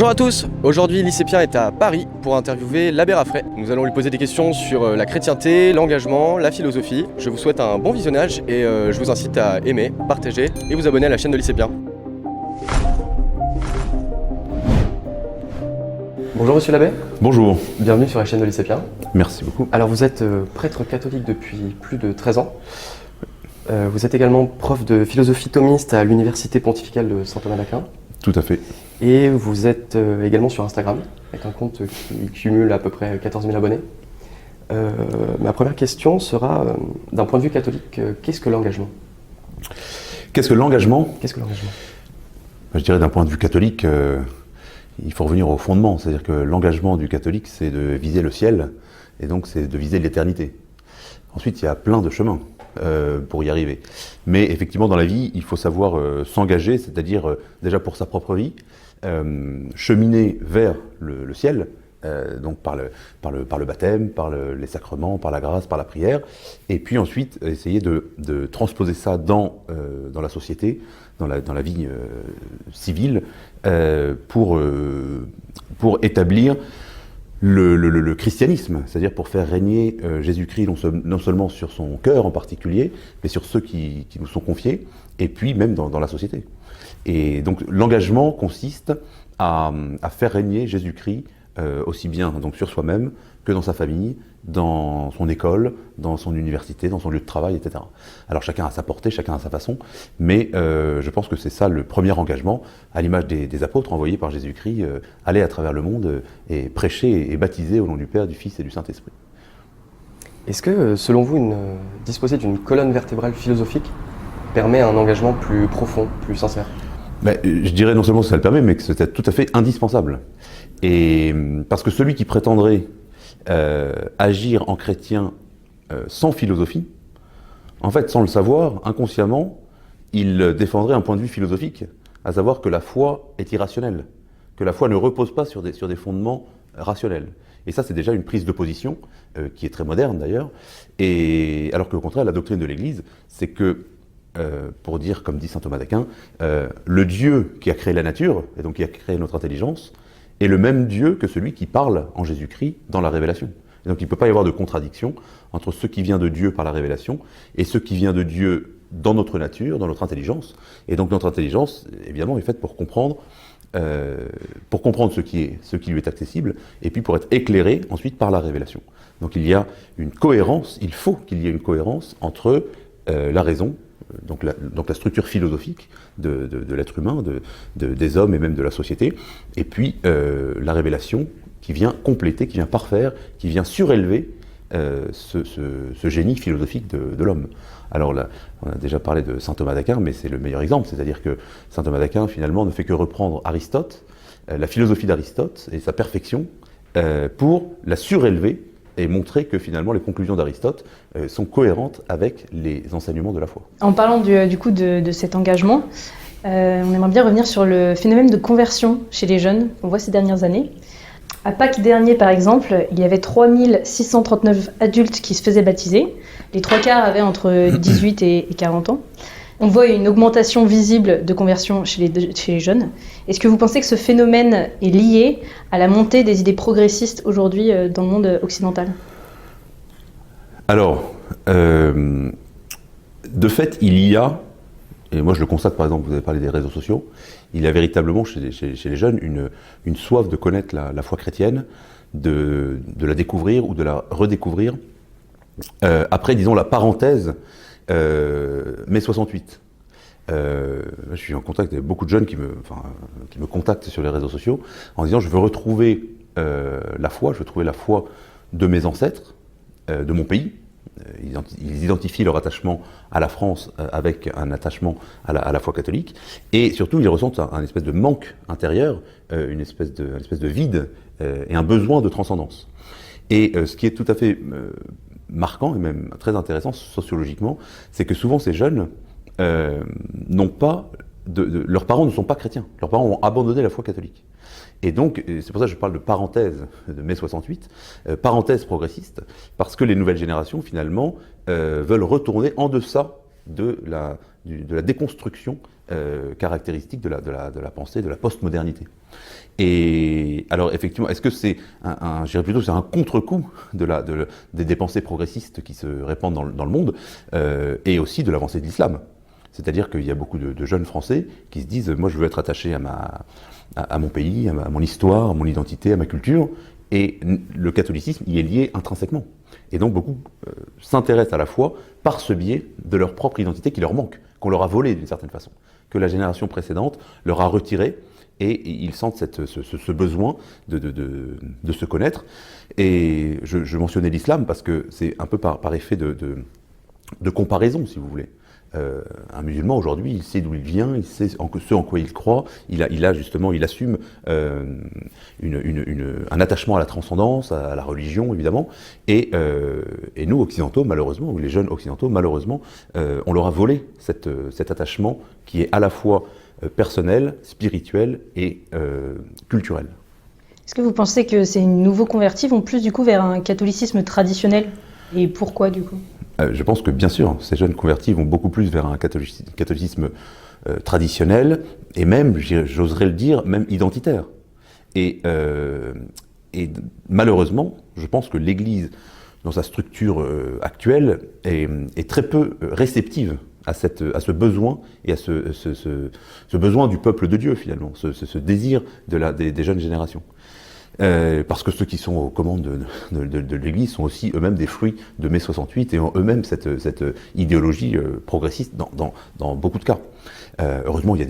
Bonjour à tous, aujourd'hui Lycée Pierre est à Paris pour interviewer l'abbé Raffray. Nous allons lui poser des questions sur la chrétienté, l'engagement, la philosophie. Je vous souhaite un bon visionnage et je vous incite à aimer, partager et vous abonner à la chaîne de Lycée Pierre. Bonjour monsieur l'abbé. Bonjour. Bienvenue sur la chaîne de Lycée Pierre. Merci beaucoup. Alors vous êtes prêtre catholique depuis plus de 13 ans. Vous êtes également prof de philosophie thomiste à l'université pontificale de Saint Thomas d'Aquin. Tout à fait. Et vous êtes également sur Instagram, avec un compte qui cumule à peu près 14 000 abonnés. Ma première question sera, d'un point de vue catholique, qu'est-ce que l'engagement ? Qu'est-ce que l'engagement ? Qu'est-ce que l'engagement ? Je dirais d'un point de vue catholique, il faut revenir au fondement. C'est-à-dire que l'engagement du catholique, c'est de viser le ciel, et donc c'est de viser l'éternité. Ensuite, il y a plein de chemins pour y arriver. Mais effectivement, dans la vie, il faut savoir s'engager, c'est-à-dire déjà pour sa propre vie, cheminer vers le ciel, donc par le baptême, par les sacrements, par la grâce, par la prière, et puis ensuite essayer de transposer ça dans la société, dans la vie civile, pour établir le christianisme, c'est-à-dire pour faire régner Jésus-Christ non seulement sur son cœur en particulier, mais sur ceux qui nous sont confiés, et puis même dans la société. Et donc l'engagement consiste à faire régner Jésus-Christ aussi bien donc sur soi-même que dans sa famille, dans son école, dans son université, dans son lieu de travail, etc. Alors chacun a sa portée, chacun a sa façon, mais je pense que c'est ça le premier engagement, à l'image des apôtres envoyés par Jésus-Christ, aller à travers le monde et prêcher et baptiser au nom du Père, du Fils et du Saint-Esprit. Est-ce que, selon vous, disposer d'une colonne vertébrale philosophique permet un engagement plus profond, plus sincère ? Je dirais non seulement que ça le permet, mais que c'est tout à fait indispensable. Et parce que celui qui prétendrait agir en chrétien sans philosophie, en fait, sans le savoir, inconsciemment, il défendrait un point de vue philosophique, à savoir que la foi est irrationnelle, que la foi ne repose pas sur des fondements rationnels. Et ça, c'est déjà une prise de position, qui est très moderne d'ailleurs, et alors qu'au contraire, la doctrine de l'Église, c'est que pour dire, comme dit saint Thomas d'Aquin, le Dieu qui a créé la nature, et donc qui a créé notre intelligence, est le même Dieu que celui qui parle en Jésus-Christ dans la révélation. Et donc il ne peut pas y avoir de contradiction entre ce qui vient de Dieu par la révélation et ce qui vient de Dieu dans notre nature, dans notre intelligence. Et donc notre intelligence, évidemment, est faite pour comprendre ce qui lui est accessible, et puis pour être éclairé ensuite par la révélation. Donc il y a une cohérence, il faut qu'il y ait une cohérence entre la raison, donc la structure philosophique de l'être humain, des hommes et même de la société, et puis la révélation qui vient compléter, qui vient parfaire, qui vient surélever ce génie philosophique de l'homme. Alors là, on a déjà parlé de saint Thomas d'Aquin, mais c'est le meilleur exemple, c'est-à-dire que saint Thomas d'Aquin finalement ne fait que reprendre Aristote, la philosophie d'Aristote et sa perfection, pour la surélever et montrer que finalement les conclusions d'Aristote sont cohérentes avec les enseignements de la foi. En parlant du coup de cet engagement, on aimerait bien revenir sur le phénomène de conversion chez les jeunes qu'on voit ces dernières années. À Pâques dernier, par exemple, il y avait 3639 adultes qui se faisaient baptiser. Les trois quarts avaient entre 18 et 40 ans. On voit une augmentation visible de conversion chez les jeunes. Est-ce que vous pensez que ce phénomène est lié à la montée des idées progressistes aujourd'hui dans le monde occidental ? Alors, de fait, il y a, et moi je le constate par exemple, vous avez parlé des réseaux sociaux, il y a véritablement chez les jeunes une soif de connaître la foi chrétienne, de la découvrir ou de la redécouvrir, après, disons, la parenthèse mai 68. Je suis en contact avec beaucoup de jeunes qui me contactent sur les réseaux sociaux en disant je veux retrouver la foi, je veux trouver la foi de mes ancêtres, de mon pays. Ils identifient leur attachement à la France avec un attachement à la foi catholique, et surtout ils ressentent un espèce de manque intérieur, une espèce de vide et un besoin de transcendance. Et ce qui est tout à fait marquant et même très intéressant sociologiquement, c'est que souvent ces jeunes n'ont pas leurs parents ne sont pas chrétiens, leurs parents ont abandonné la foi catholique. Et donc, c'est pour ça que je parle de parenthèse de mai 68, parenthèse progressiste, parce que les nouvelles générations, finalement, veulent retourner en deçà de la déconstruction caractéristique de la pensée, de la postmodernité. Et alors effectivement, est-ce que c'est je dirais plutôt c'est un contre-coup des pensées progressistes qui se répandent dans le monde, et aussi de l'avancée de l'islam. C'est-à-dire qu'il y a beaucoup de jeunes Français qui se disent « moi je veux être attaché à mon pays, à mon histoire, à mon identité, à ma culture », et le catholicisme y est lié intrinsèquement. Et donc beaucoup s'intéressent à la foi par ce biais de leur propre identité qui leur manque, qu'on leur a volé d'une certaine façon, que la génération précédente leur a retiré. Et ils sentent ce besoin de se connaître. Et je mentionnais l'islam parce que c'est un peu par effet de comparaison, si vous voulez. Un musulman aujourd'hui, il sait d'où il vient, il sait ce en quoi il croit, il assume un attachement à la transcendance, à la religion évidemment, et nous occidentaux malheureusement, ou les jeunes occidentaux malheureusement, on leur a volé cet attachement qui est à la fois personnel, spirituel et culturel. Est-ce que vous pensez que ces nouveaux convertis vont plus du coup vers un catholicisme traditionnel? Et pourquoi du coup? Je pense que bien sûr, ces jeunes convertis vont beaucoup plus vers un catholicisme traditionnel et même, j'oserais le dire, même identitaire. Et malheureusement, je pense que l'Église, dans sa structure actuelle, est très peu réceptive à ce besoin et à ce besoin du peuple de Dieu finalement, ce désir des jeunes générations. Parce que ceux qui sont aux commandes de l'Église sont aussi eux-mêmes des fruits de mai 68 et ont eux-mêmes cette idéologie progressiste dans beaucoup de cas. Heureusement, il y a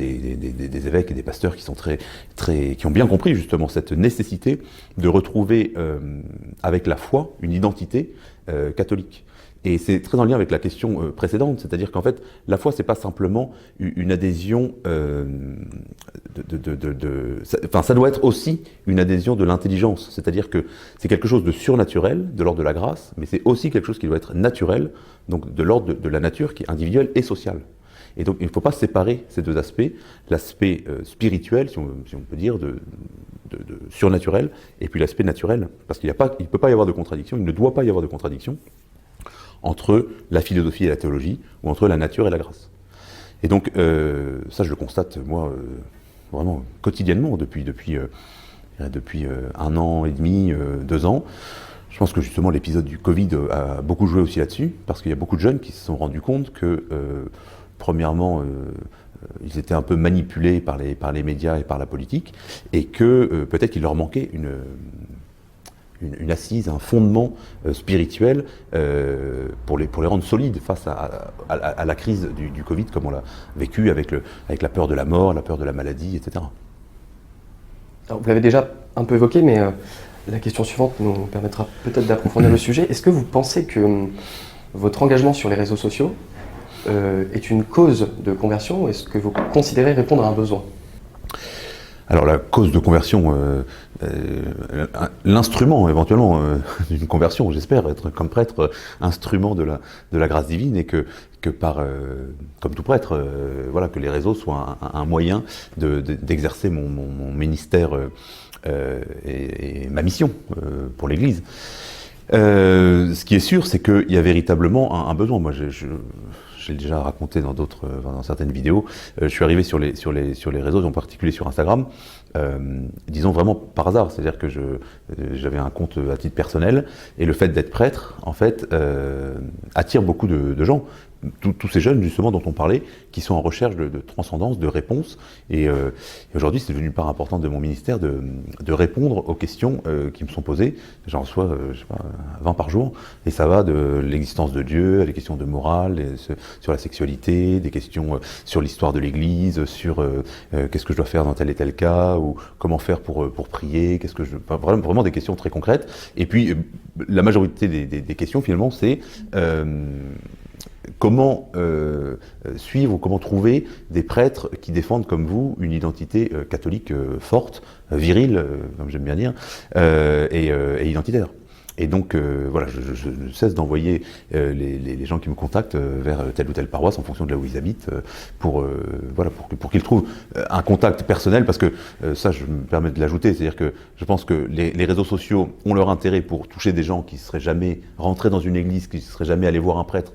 des évêques et des pasteurs qui ont bien compris justement cette nécessité de retrouver avec la foi une identité catholique. Et c'est très en lien avec la question précédente, c'est-à-dire qu'en fait, la foi, c'est pas simplement une adhésion ça doit être aussi une adhésion de l'intelligence, c'est-à-dire que c'est quelque chose de surnaturel, de l'ordre de la grâce, mais c'est aussi quelque chose qui doit être naturel, donc de l'ordre de la nature qui est individuelle et sociale. Et donc, il ne faut pas séparer ces deux aspects, l'aspect spirituel, si on peut dire, de surnaturel, et puis l'aspect naturel, parce qu'il ne peut pas y avoir de contradiction, il ne doit pas y avoir de contradiction entre la philosophie et la théologie, ou entre la nature et la grâce. Et donc, ça je le constate, moi, vraiment quotidiennement, depuis 1 an et demi, 2 ans. Je pense que justement l'épisode du Covid a beaucoup joué aussi là-dessus, parce qu'il y a beaucoup de jeunes qui se sont rendus compte que, premièrement, ils étaient un peu manipulés par les médias et par la politique, et que peut-être qu'il leur manquait une assise, un fondement spirituel pour les rendre solides face à la crise du Covid, comme on l'a vécu avec la peur de la mort, la peur de la maladie, etc. Alors, vous l'avez déjà un peu évoqué, mais la question suivante nous permettra peut-être d'approfondir le sujet. Est-ce que vous pensez que votre engagement sur les réseaux sociaux est une cause de conversion, ou est-ce que vous considérez répondre à un besoin ? Alors la cause de conversion, l'instrument éventuellement d'une conversion, j'espère être comme prêtre instrument de la grâce divine, et que comme tout prêtre, voilà, que les réseaux soient un moyen d'exercer mon ministère et ma mission pour l'Église. Ce qui est sûr, c'est qu'il y a véritablement un besoin. Moi, j'ai déjà raconté dans certaines vidéos. Je suis arrivé sur les réseaux, en particulier sur Instagram, disons vraiment par hasard. C'est-à-dire que j'avais un compte à titre personnel, et le fait d'être prêtre, en fait, attire beaucoup de gens. Tous ces jeunes, justement, dont on parlait, qui sont en recherche de transcendance, de réponse. Et aujourd'hui, c'est devenu une part importante de mon ministère de répondre aux questions qui me sont posées. J'en reçois, je sais pas, 20 par jour. Et ça va de l'existence de Dieu à des questions de morale, sur la sexualité, des questions sur l'histoire de l'Église, sur qu'est-ce que je dois faire dans tel et tel cas, ou comment faire pour prier, vraiment des questions très concrètes. Et puis, la majorité des questions, finalement, c'est comment suivre ou comment trouver des prêtres qui défendent comme vous une identité catholique forte, virile, comme j'aime bien dire, et identitaire. Et donc, voilà, je ne cesse d'envoyer les gens qui me contactent vers telle ou telle paroisse en fonction de là où ils habitent, pour qu'ils trouvent un contact personnel, parce que ça, je me permets de l'ajouter, c'est-à-dire que je pense que les réseaux sociaux ont leur intérêt pour toucher des gens qui ne seraient jamais rentrés dans une église, qui ne seraient jamais allés voir un prêtre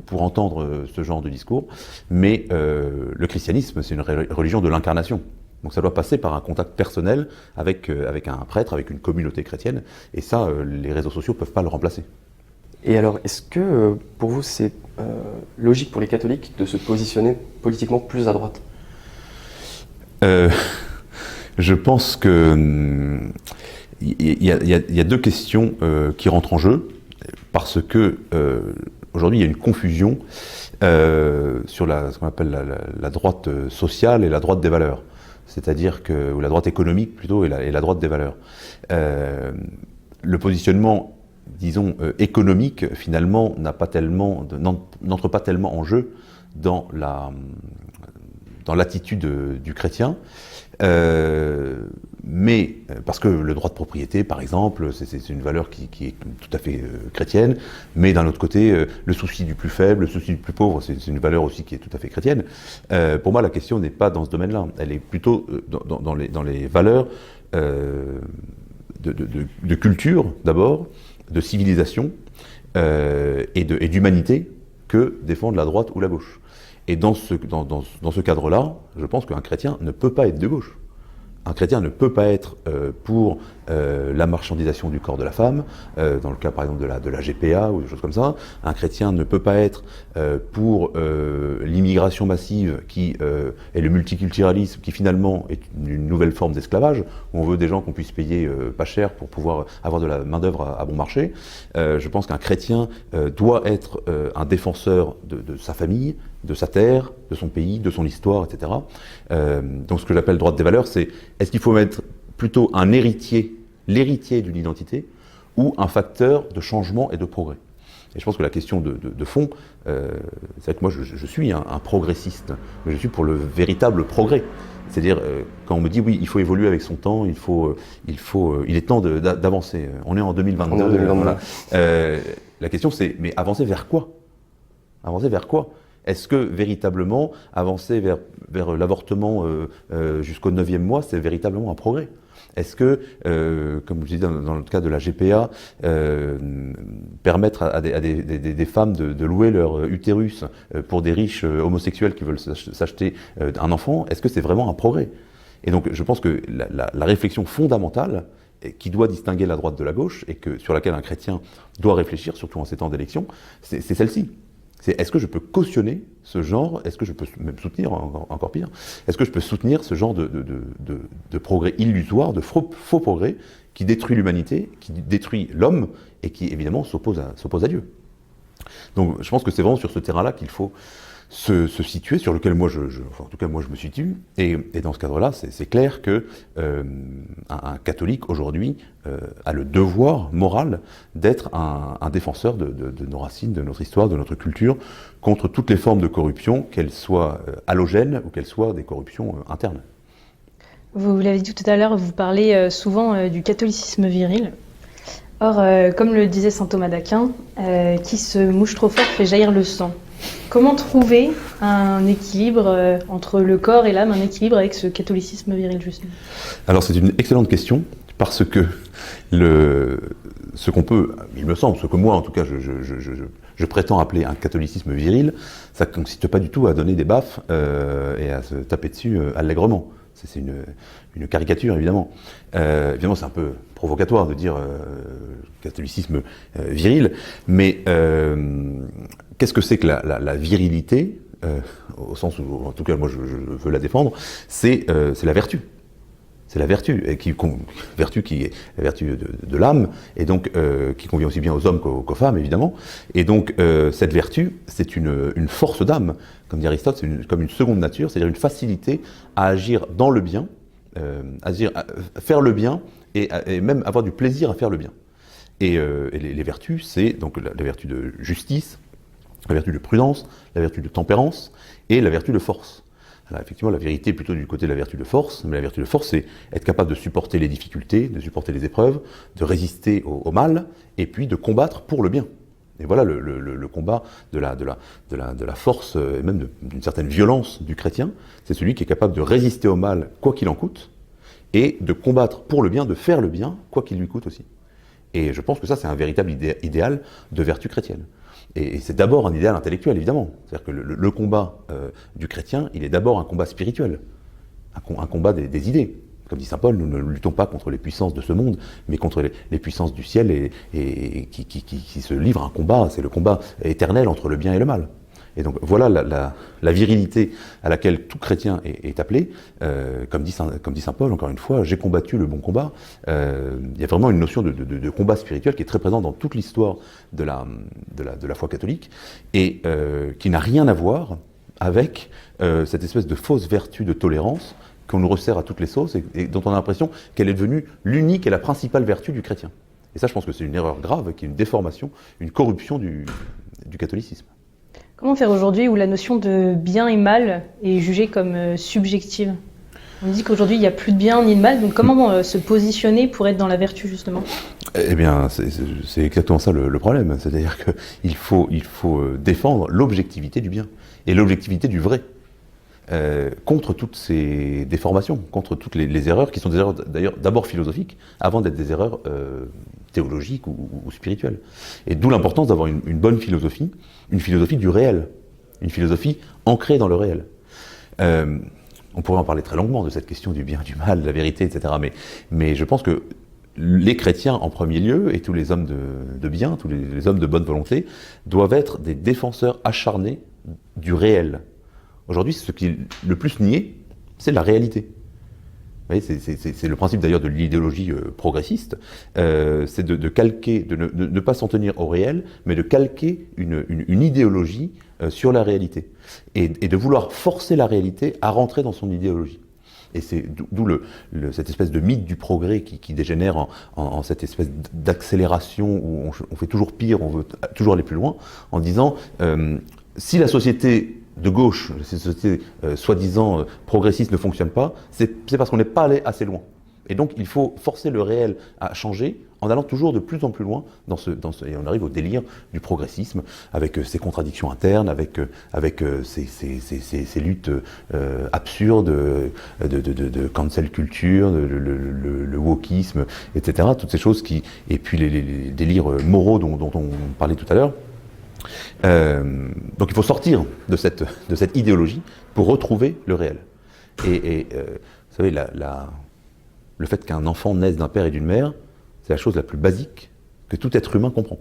pour entendre ce genre de discours, mais le christianisme, c'est une religion de l'incarnation. Donc ça doit passer par un contact personnel avec un prêtre, avec une communauté chrétienne, et ça, les réseaux sociaux ne peuvent pas le remplacer. Et alors, est-ce que pour vous, c'est logique pour les catholiques de se positionner politiquement plus à droite ? Je pense que il y a deux questions qui rentrent en jeu, parce que aujourd'hui il y a une confusion sur ce qu'on appelle la droite sociale et la droite des valeurs, c'est-à-dire que, ou la droite économique plutôt, et la droite des valeurs. Le positionnement, disons, économique, finalement, n'entre pas tellement en jeu dans l'attitude du chrétien. Mais parce que le droit de propriété, par exemple, c'est une valeur qui est tout à fait chrétienne, mais d'un autre côté, le souci du plus faible, le souci du plus pauvre, c'est une valeur aussi qui est tout à fait chrétienne. Pour moi, la question n'est pas dans ce domaine-là, elle est plutôt dans les valeurs de culture, d'abord, de civilisation et d'humanité que défendent la droite ou la gauche. Et dans ce cadre-là, je pense qu'un chrétien ne peut pas être de gauche. Un chrétien ne peut pas être pour la marchandisation du corps de la femme, dans le cas par exemple de la GPA ou des choses comme ça. Un chrétien ne peut pas être pour l'immigration massive et le multiculturalisme qui finalement est une nouvelle forme d'esclavage, où on veut des gens qu'on puisse payer pas cher pour pouvoir avoir de la main-d'œuvre à bon marché. Je pense qu'un chrétien doit être un défenseur de sa famille, de sa terre, de son pays, de son histoire, etc. Donc ce que j'appelle droite des valeurs, c'est est-ce qu'il faut mettre plutôt un héritier, l'héritier d'une identité, ou un facteur de changement et de progrès? Et je pense que la question de fond, c'est que moi je suis un progressiste, mais je suis pour le véritable progrès. C'est-à-dire, quand on me dit oui, il faut évoluer avec son temps, il est temps d'avancer. On est en 2022. On est en 2022. Voilà. La question c'est, mais avancer vers quoi? Avancer vers quoi? Est-ce que véritablement avancer vers l'avortement jusqu'au 9e mois, c'est véritablement un progrès? Est-ce que, comme je disais dans le cas de la GPA, permettre à des femmes de louer leur utérus pour des riches homosexuels qui veulent s'acheter un enfant, est-ce que c'est vraiment un progrès? Et donc je pense que la réflexion fondamentale qui doit distinguer la droite de la gauche, et sur laquelle un chrétien doit réfléchir, surtout en ces temps d'élection, c'est celle-ci. C'est est-ce que je peux cautionner ce genre, est-ce que je peux même soutenir, encore pire, est-ce que je peux soutenir ce genre de progrès illusoire, de faux progrès qui détruit l'humanité, qui détruit l'homme et qui évidemment s'oppose à Dieu. Donc je pense que c'est vraiment sur ce terrain-là qu'il faut se situer, sur lequel moi en tout cas moi je me situe, et dans ce cadre-là, c'est clair que un catholique aujourd'hui a le devoir moral d'être un défenseur de nos racines, de notre histoire, de notre culture, contre toutes les formes de corruption, qu'elles soient allogènes ou qu'elles soient des corruptions internes. Vous l'avez dit tout à l'heure, vous parlez souvent du catholicisme viril. Or, comme le disait saint Thomas d'Aquin, qui se mouche trop fort fait jaillir le sang. Comment trouver un équilibre entre le corps et l'âme, un équilibre avec ce catholicisme viril, justement? Alors c'est une excellente question, parce que ce qu'on peut, il me semble, ce que moi en tout cas je prétends appeler un catholicisme viril, ça ne consiste pas du tout à donner des baffes et à se taper dessus allègrement. C'est une caricature, évidemment. Évidemment, c'est un peu provocatoire de dire catholicisme viril, mais qu'est-ce que c'est que la virilité, au sens où, en tout cas, moi, je veux la défendre, c'est la vertu. C'est la vertu, vertu qui est la vertu de l'âme, et donc qui convient aussi bien aux hommes qu'aux femmes, évidemment. Et donc, cette vertu, c'est une force d'âme. Comme dit Aristote, c'est comme une seconde nature, c'est-à-dire une facilité à agir dans le bien, à faire le bien, et même avoir du plaisir à faire le bien. Et les vertus, c'est donc la vertu de justice, la vertu de prudence, la vertu de tempérance, et la vertu de force. Alors effectivement, la vérité est plutôt du côté de la vertu de force, mais la vertu de force, c'est être capable de supporter les difficultés, de supporter les épreuves, de résister au mal, et puis de combattre pour le bien. Et voilà le combat de la force, et même d'une certaine violence du chrétien, c'est celui qui est capable de résister au mal, quoi qu'il en coûte, et de combattre pour le bien, de faire le bien, quoi qu'il lui coûte aussi. Et je pense que ça, c'est un véritable idéal de vertu chrétienne. Et c'est d'abord un idéal intellectuel, évidemment. C'est-à-dire que le combat du chrétien, il est d'abord un combat spirituel. un combat des idées. Comme dit saint Paul, nous ne luttons pas contre les puissances de ce monde, mais contre les puissances du ciel et qui se livrent un combat. C'est le combat éternel entre le bien et le mal. Et donc voilà la virilité à laquelle tout chrétien est appelé. Comme dit saint Paul, encore une fois, j'ai combattu le bon combat. Il y a vraiment une notion de combat spirituel qui est très présente dans toute l'histoire de la foi catholique et qui n'a rien à voir avec cette espèce de fausse vertu de tolérance qu'on nous resserre à toutes les sauces et dont on a l'impression qu'elle est devenue l'unique et la principale vertu du chrétien. Et ça, je pense que c'est une erreur grave, qui est une déformation, une corruption du catholicisme. Comment faire aujourd'hui où la notion de bien et mal est jugée comme subjective? On dit qu'aujourd'hui, il n'y a plus de bien ni de mal, donc comment se positionner pour être dans la vertu, justement? Eh bien, c'est exactement ça le problème. C'est-à-dire qu'il faut défendre l'objectivité du bien et l'objectivité du vrai. Contre toutes ces déformations, contre toutes les erreurs qui sont des erreurs d'ailleurs d'abord philosophiques avant d'être des erreurs théologiques ou spirituelles. Et d'où l'importance d'avoir une bonne philosophie, une philosophie du réel, une philosophie ancrée dans le réel. On pourrait en parler très longuement de cette question du bien, du mal, de la vérité, etc. Mais je pense que les chrétiens en premier lieu et tous les hommes de bien, tous les hommes de bonne volonté doivent être des défenseurs acharnés du réel. Aujourd'hui, ce qui est le plus nié, c'est la réalité. Vous voyez, c'est le principe d'ailleurs de l'idéologie progressiste, c'est de calquer, de ne pas s'en tenir au réel, mais de calquer une idéologie sur la réalité. Et de vouloir forcer la réalité à rentrer dans son idéologie. Et c'est d'où cette espèce de mythe du progrès qui dégénère en cette espèce d'accélération où on fait toujours pire, on veut toujours aller plus loin, en disant si la société de gauche, si la société soi-disant progressiste ne fonctionne pas, c'est parce qu'on n'est pas allé assez loin. Et donc il faut forcer le réel à changer en allant toujours de plus en plus loin et on arrive au délire du progressisme avec ses contradictions internes, avec ces luttes absurdes de cancel culture, le wokisme, etc. Toutes ces choses et puis les délires moraux dont on parlait tout à l'heure. Donc il faut sortir de cette idéologie pour retrouver le réel. Et vous savez, le fait qu'un enfant naisse d'un père et d'une mère, c'est la chose la plus basique que tout être humain comprend.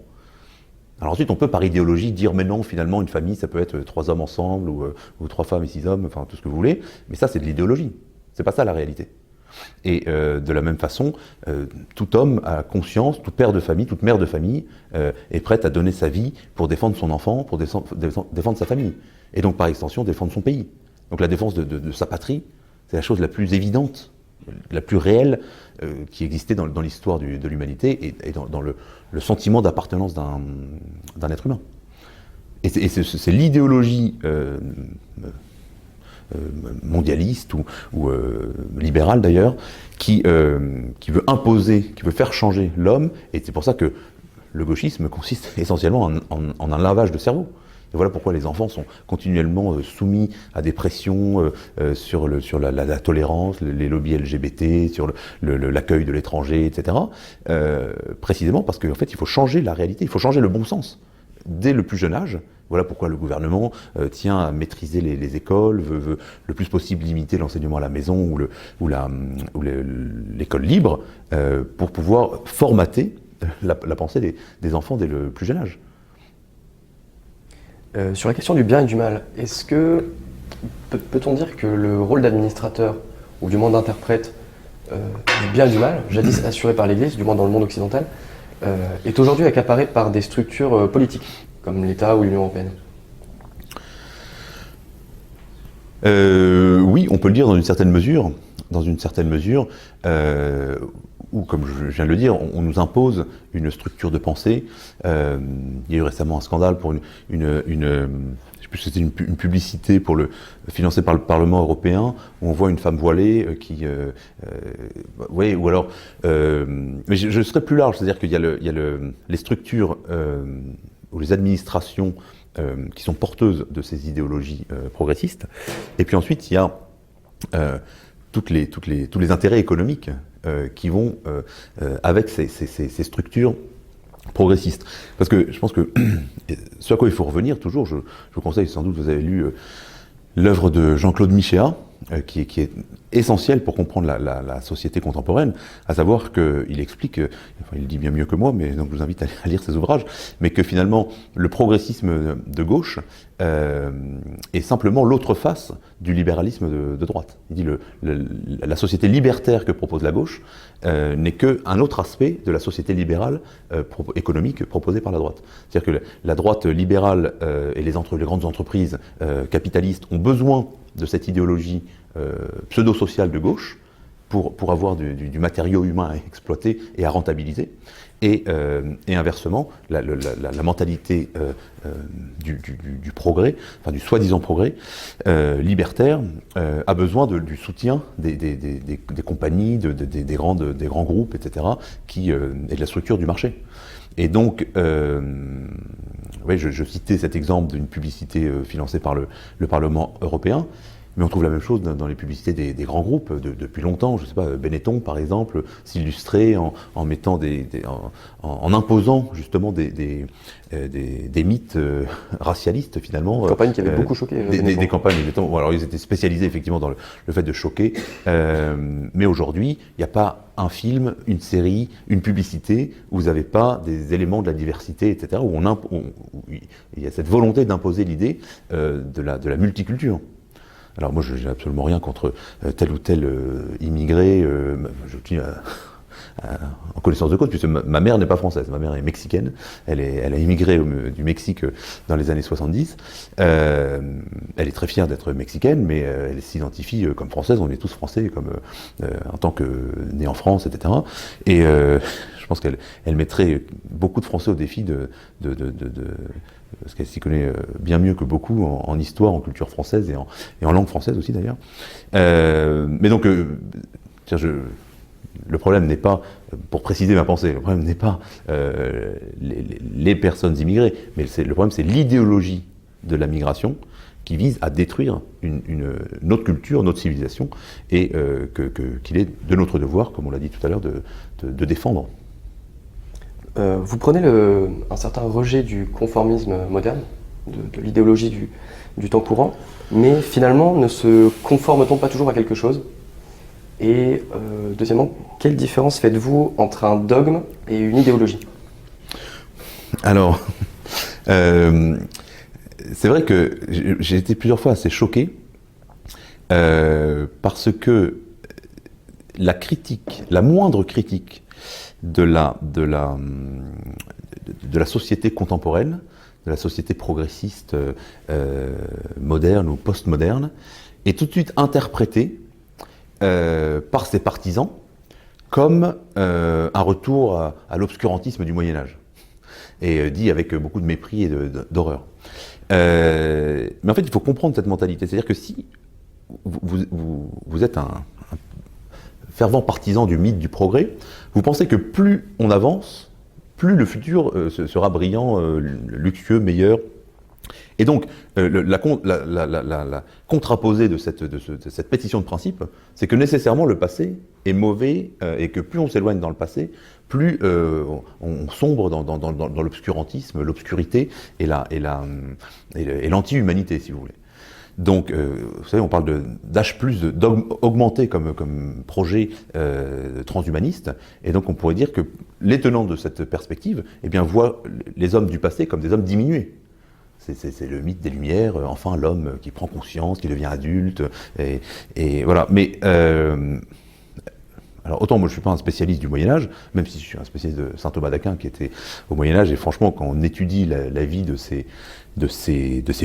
Alors ensuite, on peut par idéologie dire, mais non, finalement, une famille, ça peut être 3 hommes ensemble, ou 3 femmes et 6 hommes, enfin tout ce que vous voulez, mais ça, c'est de l'idéologie. C'est pas ça la réalité. Et de la même façon, tout homme a conscience, tout père de famille, toute mère de famille est prête à donner sa vie pour défendre son enfant, pour défendre sa famille. Et donc par extension, défendre son pays. Donc la défense de sa patrie, c'est la chose la plus évidente, la plus réelle qui existait dans l'histoire de l'humanité et dans le sentiment d'appartenance d'un être humain. Et c'est l'idéologie mondialiste ou libérale d'ailleurs, qui veut imposer, qui veut faire changer l'homme, et c'est pour ça que le gauchisme consiste essentiellement en un lavage de cerveau. Et voilà pourquoi les enfants sont continuellement soumis à des pressions sur la tolérance, les lobbies LGBT, sur l'accueil de l'étranger, etc. Précisément parce qu'en fait, il faut changer la réalité, il faut changer le bon sens. Dès le plus jeune âge, voilà pourquoi le gouvernement tient à maîtriser les écoles, veut le plus possible limiter l'enseignement à la maison ou l'école libre, pour pouvoir formater la pensée des enfants dès le plus jeune âge. Sur la question du bien et du mal, est-ce que peut-on dire que le rôle d'administrateur, ou du moins d'interprète du bien et du mal, jadis assuré par l'Église, du moins dans le monde occidental, est aujourd'hui accaparé par des structures politiques, comme l'État ou l'Union européenne? Oui, on peut le dire dans une certaine mesure, où, comme je viens de le dire, on nous impose une structure de pensée. Il y a eu récemment un scandale pour je sais plus si c'était une publicité financée par le Parlement européen, où on voit une femme voilée oui, ou alors... mais je serais plus large, c'est-à-dire qu'il y a les structures ou les administrations qui sont porteuses de ces idéologies progressistes, et puis ensuite il y a tous les intérêts économiques qui vont avec ces structures progressistes. Parce que je pense que ce à quoi il faut revenir toujours, je vous conseille, sans doute vous avez lu l'œuvre de Jean-Claude Michéa, qui est essentiel pour comprendre la société contemporaine, à savoir qu'il explique, enfin, il le dit bien mieux que moi, mais donc je vous invite à lire ses ouvrages, mais que finalement le progressisme de gauche est simplement l'autre face du libéralisme de droite. Il dit la société libertaire que propose la gauche n'est qu'un autre aspect de la société libérale économique proposée par la droite. C'est-à-dire que la droite libérale et les grandes entreprises capitalistes ont besoin de cette idéologie pseudo-sociale de gauche pour avoir du matériau humain à exploiter et à rentabiliser. Et inversement, la mentalité du progrès, enfin du soi-disant progrès libertaire, a besoin du soutien des compagnies, des grands groupes, etc., et de la structure du marché. Et donc, oui, je citais cet exemple d'une publicité financée par le Parlement européen. Mais on trouve la même chose dans les publicités des grands groupes depuis longtemps. Je ne sais pas, Benetton par exemple s'illustrait en mettant en imposant justement des mythes racialistes finalement. Une campagne qui avait beaucoup choqué. Des campagnes, bon, alors ils étaient spécialisés effectivement dans le fait de choquer. Mais aujourd'hui, il n'y a pas un film, une série, une publicité où vous n'avez pas des éléments de la diversité, etc. Où il y a cette volonté d'imposer l'idée de la multiculture. Alors moi, je n'ai absolument rien contre tel ou tel immigré. Je tiens en connaissance de cause, puisque ma mère n'est pas française, ma mère est mexicaine. Elle a immigré du Mexique dans les années 70. Elle est très fière d'être mexicaine, mais elle s'identifie comme française. On est tous français, en tant que née en France, etc. Et je pense qu'elle mettrait beaucoup de Français au défi parce qu'elle s'y connaît bien mieux que beaucoup en histoire, en culture française et en langue française aussi d'ailleurs. Mais donc, le problème n'est pas, pour préciser ma pensée, le problème n'est pas les personnes immigrées, mais le problème c'est l'idéologie de la migration qui vise à détruire notre culture, notre civilisation, et qu'il est de notre devoir, comme on l'a dit tout à l'heure, de défendre. Vous prenez un certain rejet du conformisme moderne, de l'idéologie du temps courant, mais finalement ne se conforme-t-on pas toujours à quelque chose? Et deuxièmement, quelle différence faites-vous entre un dogme et une idéologie? Alors, c'est vrai que j'ai été plusieurs fois assez choqué parce que la moindre critique de la société contemporaine, de la société progressiste moderne ou post-moderne, est tout de suite interprétée par ses partisans comme un retour à l'obscurantisme du Moyen-Âge, et dit avec beaucoup de mépris et d'horreur. Mais en fait, il faut comprendre cette mentalité. C'est-à-dire que si vous êtes un fervent partisan du mythe du progrès, vous pensez que plus on avance, plus le futur sera brillant, luxueux, meilleur. Et donc, la contraposée de cette pétition de principe, c'est que nécessairement le passé est mauvais et que plus on s'éloigne dans le passé, plus on sombre dans l'obscurantisme, l'obscurité et l'anti-humanité, si vous voulez. Donc, vous savez, on parle d'âge plus augmenté comme projet transhumaniste, et donc on pourrait dire que les tenants de cette perspective, eh bien, voient les hommes du passé comme des hommes diminués. C'est le mythe des Lumières, enfin l'homme qui prend conscience, qui devient adulte, et voilà. Mais alors autant moi je ne suis pas un spécialiste du Moyen-Âge, même si je suis un spécialiste de saint Thomas d'Aquin qui était au Moyen-Âge, et franchement quand on étudie la vie de ces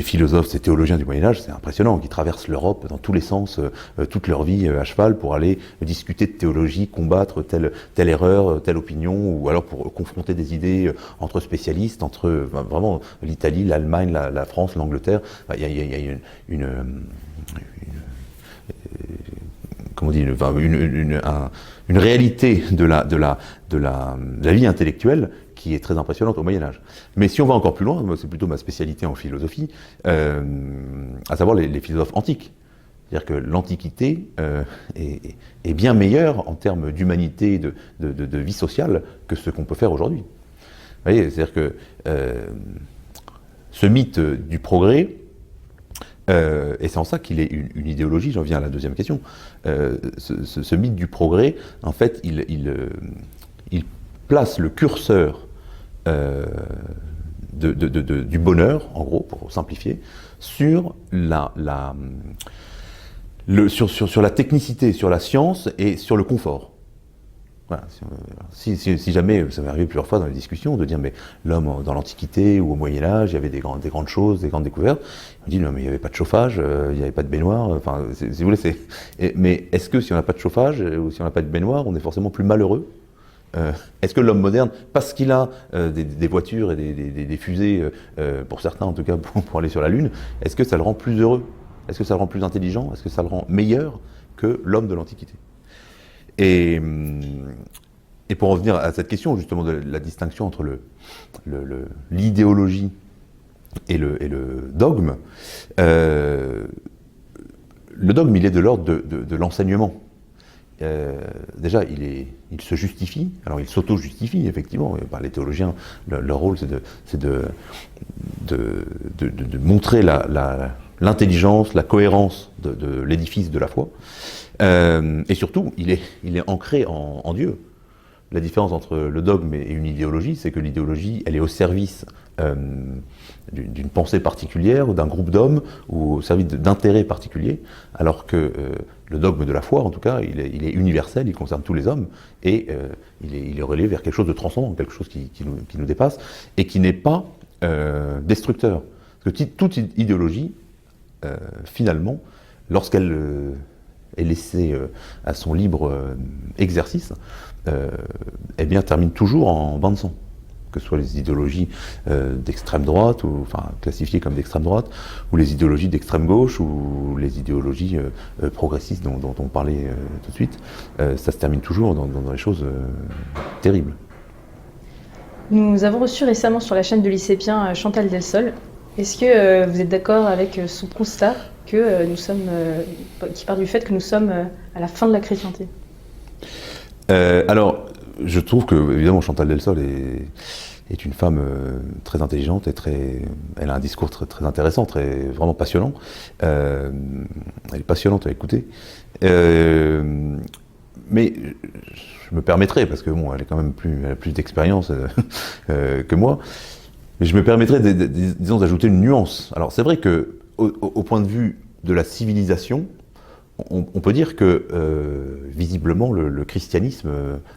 philosophes, ces théologiens du Moyen-Âge, c'est impressionnant, qui traversent l'Europe dans tous les sens, toute leur vie à cheval pour aller discuter de théologie, combattre telle erreur, telle opinion, ou alors pour confronter des idées entre spécialistes, entre vraiment l'Italie, l'Allemagne, la France, l'Angleterre. Il y a comment on dit, une réalité de la vie intellectuelle qui est très impressionnante au Moyen-Âge. Mais si on va encore plus loin, moi c'est plutôt ma spécialité en philosophie, à savoir les philosophes antiques. C'est-à-dire que l'Antiquité est bien meilleure en termes d'humanité, de vie sociale, que ce qu'on peut faire aujourd'hui. Vous voyez, c'est-à-dire que ce mythe du progrès Et c'est en ça qu'il est une idéologie. J'en viens à la deuxième question. Ce mythe du progrès, en fait, il place le curseur du bonheur, en gros, pour simplifier, sur la technicité, sur la science et sur le confort. Voilà. Si jamais, ça m'est arrivé plusieurs fois dans les discussions, de dire mais l'homme dans l'Antiquité ou au Moyen-Âge, il y avait des grandes choses, des grandes découvertes. On dit non mais il n'y avait pas de chauffage, il n'y avait pas de baignoire, enfin si vous voulez, mais est-ce que si on n'a pas de chauffage ou si on n'a pas de baignoire, on est forcément plus malheureux? Est-ce que l'homme moderne, parce qu'il a des voitures et des fusées, pour certains en tout cas, pour aller sur la Lune, est-ce que ça le rend plus heureux? Est-ce que ça le rend plus intelligent? Est-ce que ça le rend meilleur que l'homme de l'Antiquité? Et pour revenir à cette question justement de la distinction entre l'idéologie et le dogme, le dogme il est de l'ordre de l'enseignement. Déjà, il se justifie, alors il s'auto-justifie, effectivement. Les théologiens, leur rôle, c'est de montrer l'intelligence, la cohérence de l'édifice de la foi. Et surtout, il est ancré en Dieu. La différence entre le dogme et une idéologie, c'est que l'idéologie, elle est au service d'une pensée particulière ou d'un groupe d'hommes ou au service d'intérêts particuliers, alors que le dogme de la foi, en tout cas, il est universel, il concerne tous les hommes et il est relié vers quelque chose de transcendant, quelque chose qui nous dépasse et qui n'est pas destructeur. Parce que toute idéologie, finalement, lorsqu'elle est laissée à son libre exercice, eh bien, termine toujours en bain de sang. Que ce soit les idéologies d'extrême droite, ou enfin classifiées comme d'extrême droite, ou les idéologies d'extrême gauche, ou les idéologies progressistes dont on parlait tout de suite, ça se termine toujours dans des choses terribles. Nous avons reçu récemment sur la chaîne de Lycépien Chantal Delsol. Est-ce que vous êtes d'accord avec son constat que nous sommes, qui part du fait que nous sommes à la fin de la chrétienté? Alors, je trouve que, évidemment, Chantal Delsol est une femme très intelligente et elle a un discours très intéressant, vraiment passionnant. Elle est passionnante à écouter. Mais je me permettrai, parce que bon, elle a plus d'expérience que moi, mais je me permettrai, disons, d'ajouter une nuance. Alors, c'est vrai que, au point de vue de la civilisation, on peut dire que visiblement le christianisme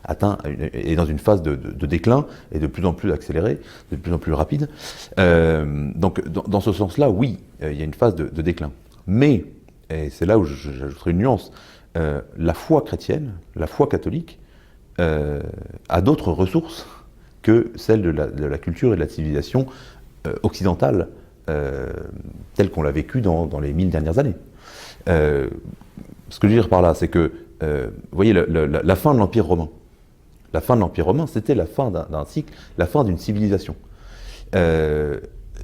est dans une phase de déclin et de plus en plus accélérée, de plus en plus rapide. Donc dans ce sens-là, oui, il y a une phase de déclin. Mais, et c'est là où j'ajouterai une nuance, la foi chrétienne, la foi catholique, a d'autres ressources que celles de la culture et de la civilisation occidentale, telle qu'on l'a vécue dans les 1000 dernières années. Ce que je veux dire par là, c'est que, vous voyez, la fin de l'Empire romain. La fin de l'Empire romain, c'était la fin d'un cycle, la fin d'une civilisation.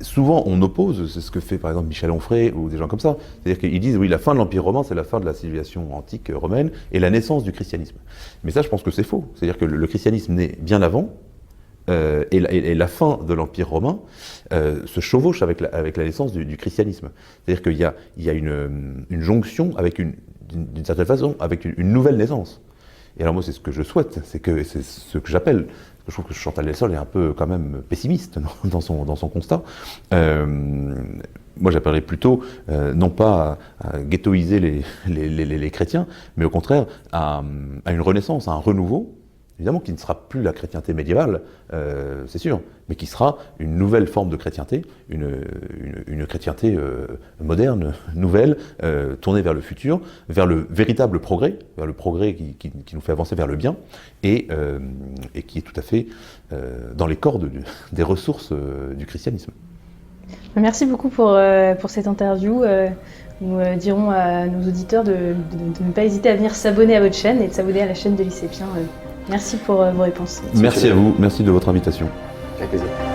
Souvent, on oppose, c'est ce que fait par exemple Michel Onfray ou des gens comme ça, c'est-à-dire qu'ils disent, oui, la fin de l'Empire romain, c'est la fin de la civilisation antique romaine et la naissance du christianisme. Mais ça, je pense que c'est faux. C'est-à-dire que le christianisme naît bien avant, et la fin de l'Empire romain se chevauche avec la naissance du christianisme. C'est-à-dire qu'il y a une jonction avec d'une certaine façon, avec une nouvelle naissance. Et alors moi, c'est ce que je souhaite, c'est ce que j'appelle, je trouve que Chantal Delsol est un peu quand même pessimiste dans son constat. Moi, j'appellerais plutôt, non pas à ghettoiser les chrétiens, mais au contraire à une renaissance, à un renouveau, évidemment qui ne sera plus la chrétienté médiévale, c'est sûr, mais qui sera une nouvelle forme de chrétienté, une chrétienté moderne, nouvelle, tournée vers le futur, vers le véritable progrès, vers le progrès qui nous fait avancer vers le bien, et qui est tout à fait dans les cordes des ressources du christianisme. Merci beaucoup pour cette interview. Nous dirons à nos auditeurs de ne pas hésiter à venir s'abonner à votre chaîne et de s'abonner à la chaîne de Lycépien. Merci pour vos réponses. Merci à vous, merci de votre invitation. Avec plaisir.